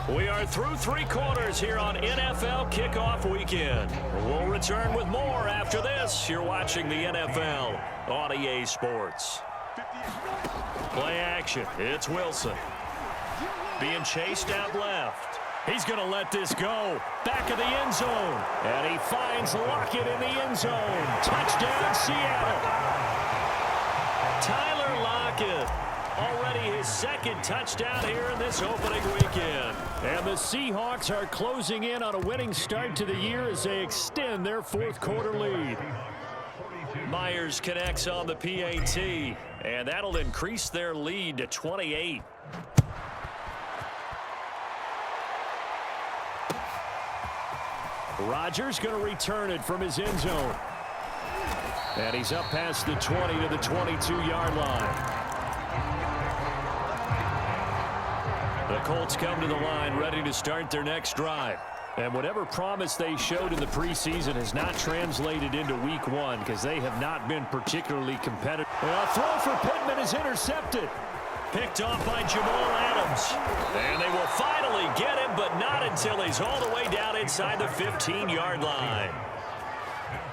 We are through 3 quarters here on NFL Kickoff Weekend. We'll return with more after this. You're watching the NFL on EA Sports. Play action. It's Wilson. Being chased out left. He's going to let this go. Back of the end zone. And he finds Lockett in the end zone. Touchdown, Seattle. Tyler Lockett. Already his 2nd touchdown here in this opening weekend. And the Seahawks are closing in on a winning start to the year as they extend their 4th quarter lead. Myers connects on the PAT, and that'll increase their lead to 28. Rodgers going to return it from his end zone. And he's up past the 20 to the 22-yard line. The Colts come to the line ready to start their next drive. And whatever promise they showed in the preseason has not translated into week 1 because they have not been particularly competitive. And a throw for Pittman is intercepted. Picked off by Jamal Adams. And they will finally get him, but not until he's all the way down inside the 15-yard line.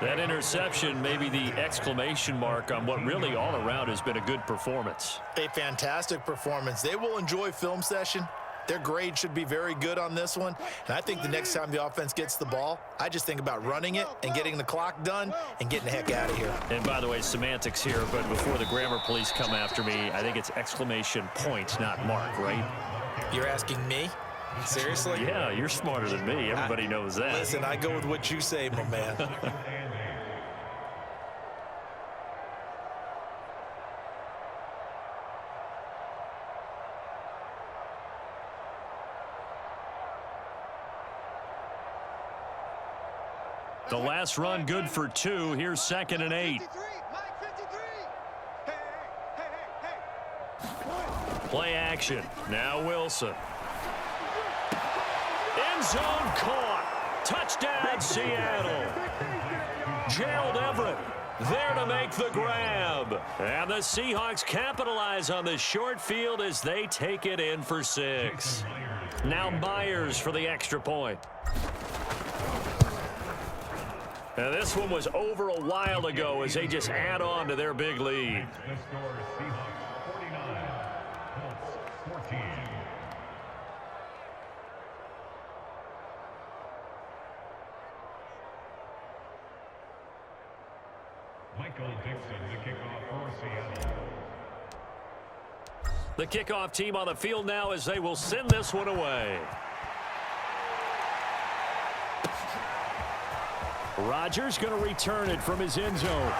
That interception may be the exclamation mark on what really all around has been a good performance. A fantastic performance. They will enjoy film session. Their grade should be very good on this one. And I think the next time the offense gets the ball, I just think about running it and getting the clock done and getting the heck out of here. And by the way, semantics here, but before the grammar police come after me, I think it's exclamation point, not mark, right? You're asking me? Seriously? Yeah, you're smarter than me. Everybody knows that. Listen, I go with what you say, my man. The last run good for 2. Here's 2nd and 8. Play action. Now Wilson. End zone caught. Touchdown, Seattle. Gerald Everett there to make the grab. And the Seahawks capitalize on the short field as they take it in for 6. Now Myers for the extra point. Now this one was over a while ago as they just add on to their big lead. The kickoff team on the field now as they will send this one away. Rodgers going to return it from his end zone.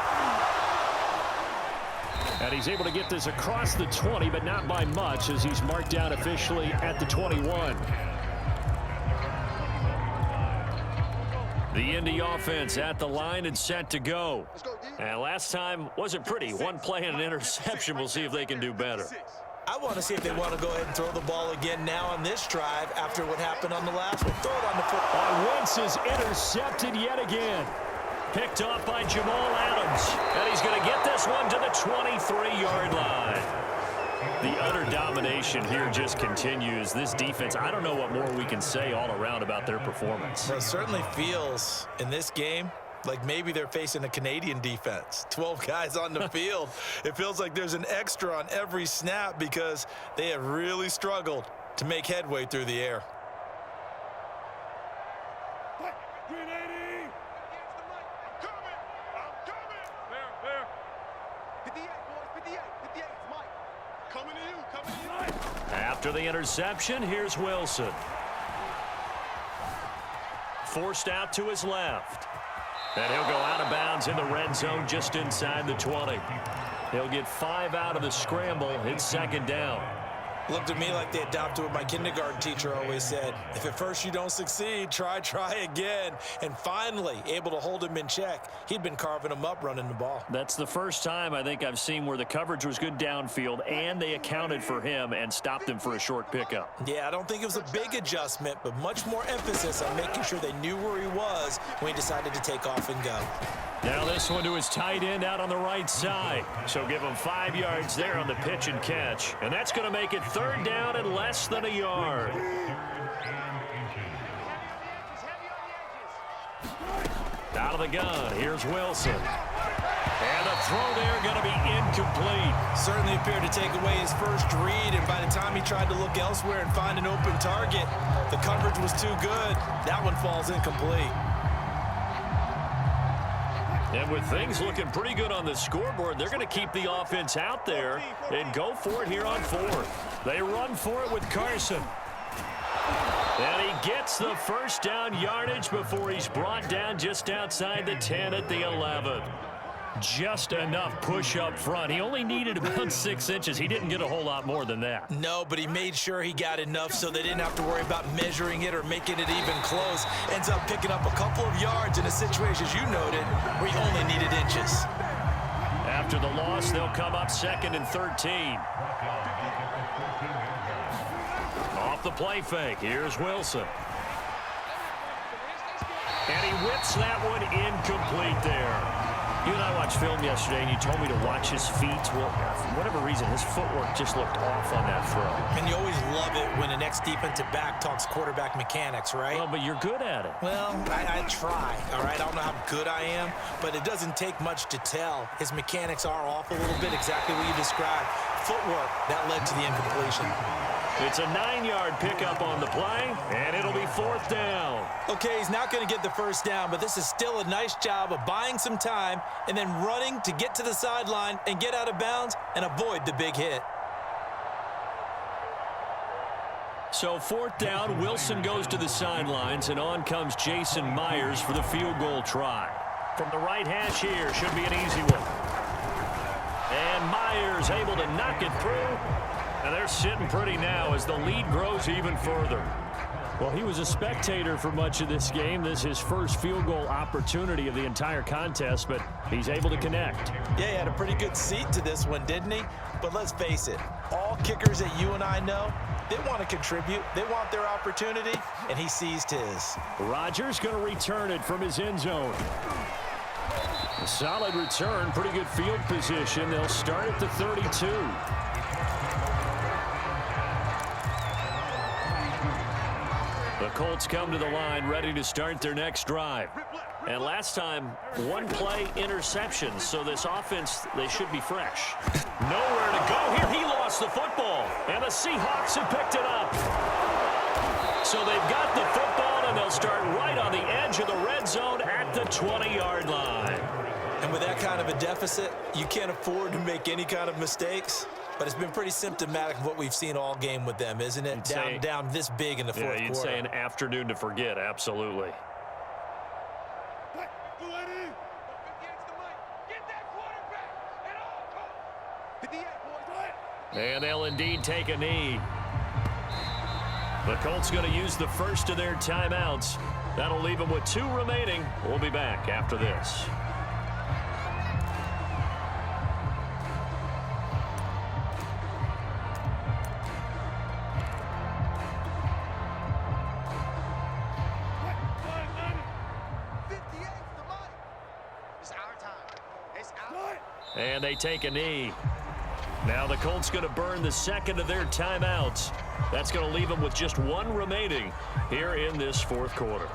And he's able to get this across the 20, but not by much as he's marked down officially at the 21. The Indy offense at the line and set to go. And last time wasn't pretty. One play and an interception. We'll see if they can do better. I want to see if they want to go ahead and throw the ball again now on this drive after what happened on the last one. Throw it on the football. Wentz is intercepted yet again. Picked off by Jamal Adams. And he's going to get this one to the 23-yard line. The utter domination here just continues. This defense, I don't know what more we can say all around about their performance. Well, it certainly feels in this game like maybe they're facing a Canadian defense. 12 guys on the field. It feels like there's an extra on every snap because they have really struggled to make headway through the air. After the interception, here's Wilson. Forced out to his left. And he'll go out of bounds in the red zone just inside the 20. He'll get 5 out of the scramble. It's 2nd down. Looked at me like they adopted what my kindergarten teacher always said. If at first you don't succeed, try again. And finally, able to hold him in check. He'd been carving him up running the ball. That's the first time I think I've seen where the coverage was good downfield and they accounted for him and stopped him for a short pickup. Yeah, I don't think it was a big adjustment, but much more emphasis on making sure they knew where he was when he decided to take off and go. Now this one to his tight end out on the right side. So give him 5 yards there on the pitch and catch. And that's going to make it 3rd down and less than a yard. Out of the gun, here's Wilson. And the throw there going to be incomplete. Certainly appeared to take away his first read, and by the time he tried to look elsewhere and find an open target, the coverage was too good. That one falls incomplete. And with things looking pretty good on the scoreboard, they're going to keep the offense out there and go for it here on 4th. They run for it with Carson. And he gets the first down yardage before he's brought down just outside the 10 at the 11. Just enough push up front. He only needed about 6 inches. He didn't get a whole lot more than that. No, but he made sure he got enough so they didn't have to worry about measuring it or making it even close. Ends up picking up a couple of yards in a situation, as you noted, where he only needed inches. After the loss, they'll come up 2nd and 13. Off the play fake, here's Wilson. And he whips that one incomplete there. You and I watched film yesterday, and you told me to watch his feet. Well, for whatever reason, his footwork just looked off on that throw. And you always love it when an ex-defensive back talks quarterback mechanics, right? Well, but you're good at it. Well, I try, all right? I don't know how good I am, but it doesn't take much to tell. His mechanics are off a little bit, exactly what you described. Footwork, that led to the incompletion. It's a 9-yard pickup on the play, and it'll be 4th down. Okay, he's not going to get the first down, but this is still a nice job of buying some time and then running to get to the sideline and get out of bounds and avoid the big hit. So 4th down, Wilson goes to the sidelines, and on comes Jason Myers for the field goal try. From the right hash here, should be an easy one. And Myers able to knock it through. And they're sitting pretty now as the lead grows even further. Well, he was a spectator for much of this game. This is his first field goal opportunity of the entire contest, but he's able to connect. Yeah, he had a pretty good seat to this one, didn't he? But let's face it, all kickers that you and I know, they want to contribute. They want their opportunity, and he seized his. Rodgers going to return it from his end zone. A solid return, pretty good field position. They'll start at the 32. The Colts come to the line ready to start their next drive. And last time, 1 play interceptions, so this offense, they should be fresh. Nowhere to go here. He lost the football, and the Seahawks have picked it up. So they've got the football, and they'll start right on the edge of the red zone at the 20-yard line. And with that kind of a deficit, you can't afford to make any kind of mistakes. But it's been pretty symptomatic of what we've seen all game with them, isn't it? Down this big in the fourth quarter. Yeah, you'd say an afternoon to forget, absolutely. And they'll indeed take a knee. The Colts going to use the first of their timeouts. That'll leave them with 2 remaining. We'll be back after this. And they take a knee. Now the Colts going to burn the second of their timeouts. That's going to leave them with just 1 remaining here in this fourth quarter.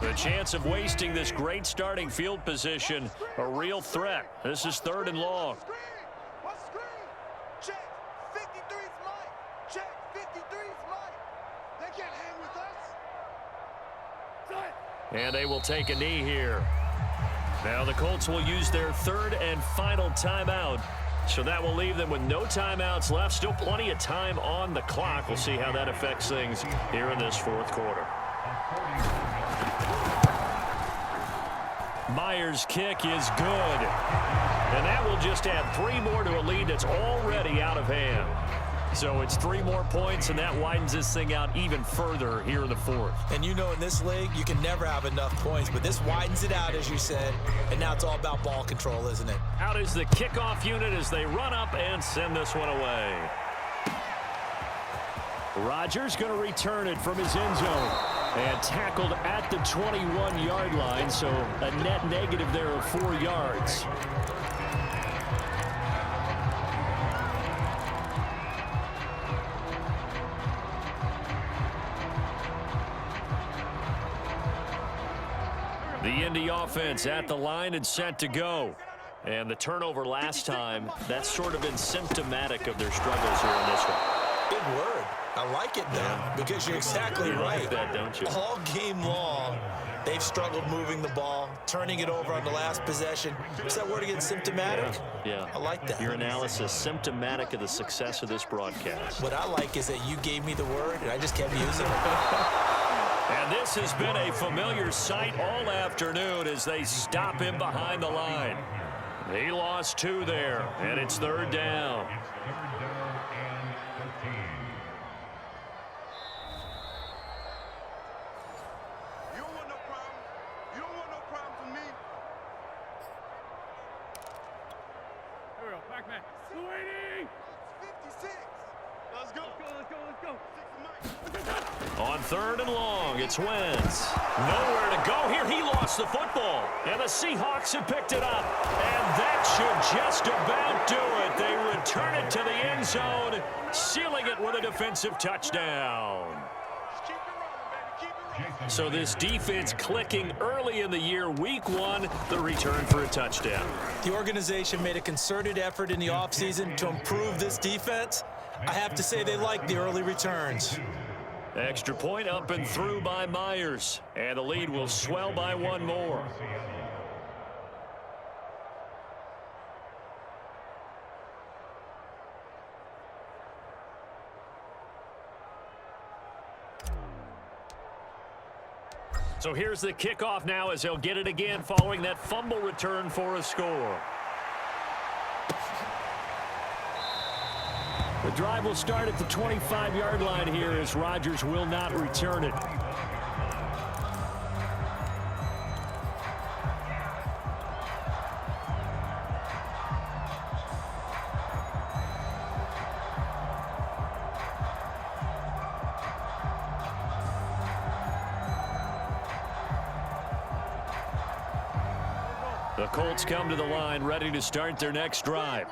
The chance of wasting this great starting field position, a real threat. This is 3rd and long. Check. 53's Mike. Check. 53's Mike. They can't hang with us. And they will take a knee here. Now the Colts will use their 3rd and final timeout. So that will leave them with no timeouts left. Still plenty of time on the clock. We'll see how that affects things here in this fourth quarter. Myers' kick is good. And that will just add 3 more to a lead that's already out of hand. So it's 3 more points, and that widens this thing out even further here in the fourth. And you know in this league, you can never have enough points, but this widens it out, as you said, and now it's all about ball control, isn't it? Out is the kickoff unit as they run up and send this one away. Rodgers going to return it from his end zone. And tackled at the 21-yard line, so a net negative there of 4 yards. The Indy offense at the line and set to go. And the turnover last time, that's sort of been symptomatic of their struggles here in this one. Big word. I like it now because you're exactly right. Like that, don't you? All game long, they've struggled moving the ball, turning it over on the last possession. Is that word again, symptomatic? Yeah. I like that. Your analysis, symptomatic of the success of this broadcast. What I like is that you gave me the word, and I just kept using it. And this has been a familiar sight all afternoon as they stop him behind the line. He lost 2 there, and it's 3rd down. You don't want no problem. You don't want no problem from me. Here we go, back man. Sweetie! 56. Let's go. Let's go. On 3rd and long, it's Wentz. Nowhere to go here. He lost the football. And the Seahawks have picked it up. And that should just about do it. They return it to the end zone, sealing it with a defensive touchdown. Just keep it rolling, baby. Keep it rolling. So this defense clicking early in the year. Week 1, the return for a touchdown. The organization made a concerted effort in the offseason to improve this defense. I have to say they like the early returns. Extra point up and through by Myers. And the lead will swell by 1 more. So here's the kickoff now as they'll get it again following that fumble return for a score. The drive will start at the 25-yard line here as Rodgers will not return it. The Colts come to the line ready to start their next drive.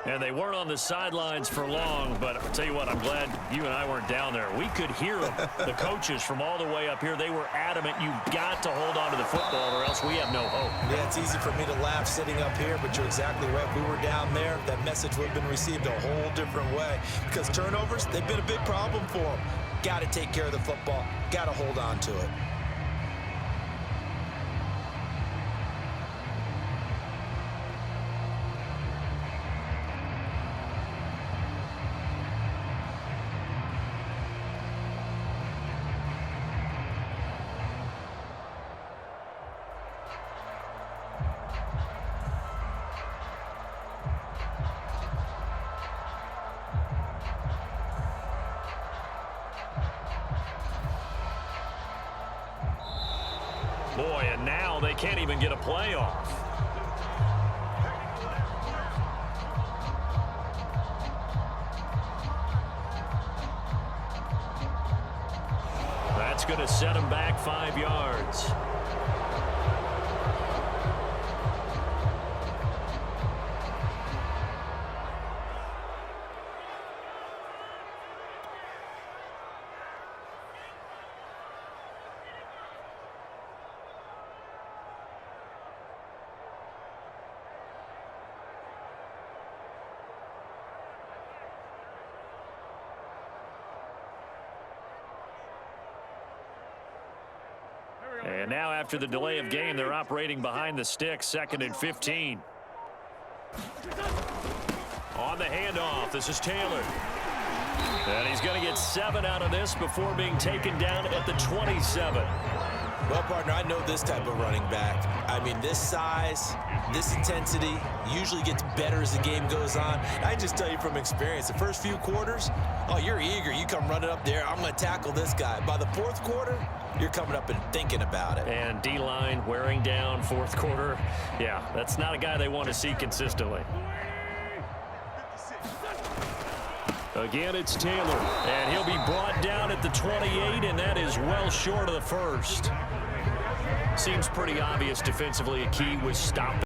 And they weren't on the sidelines for long, but I'll tell you what, I'm glad you and I weren't down there. We could hear them, the coaches from all the way up here. They were adamant, you've got to hold on to the football or else we have no hope. Yeah, it's easy for me to laugh sitting up here, but you're exactly right. If we were down there, that message would have been received a whole different way. Because turnovers, they've been a big problem for them. Got to take care of the football. Got to hold on to it. Boy, and now they can't even get a play off. That's going to set him back 5 yards. And now after the delay of game, they're operating behind the sticks, 2nd and 15. On the handoff, this is Taylor. And he's going to get 7 out of this before being taken down at the 27. Well, partner, I know this type of running back. I mean, this size, this intensity usually gets better as the game goes on. I just tell you from experience, the first few quarters, oh, you're eager. You come running up there, I'm going to tackle this guy. By the 4th quarter, you're coming up and thinking about it. And D-line wearing down 4th quarter. Yeah, that's not a guy they want to see consistently. Again, it's Taylor, and he'll be brought down at the 28, and that is well short of the first. Seems pretty obvious defensively. A key was stopping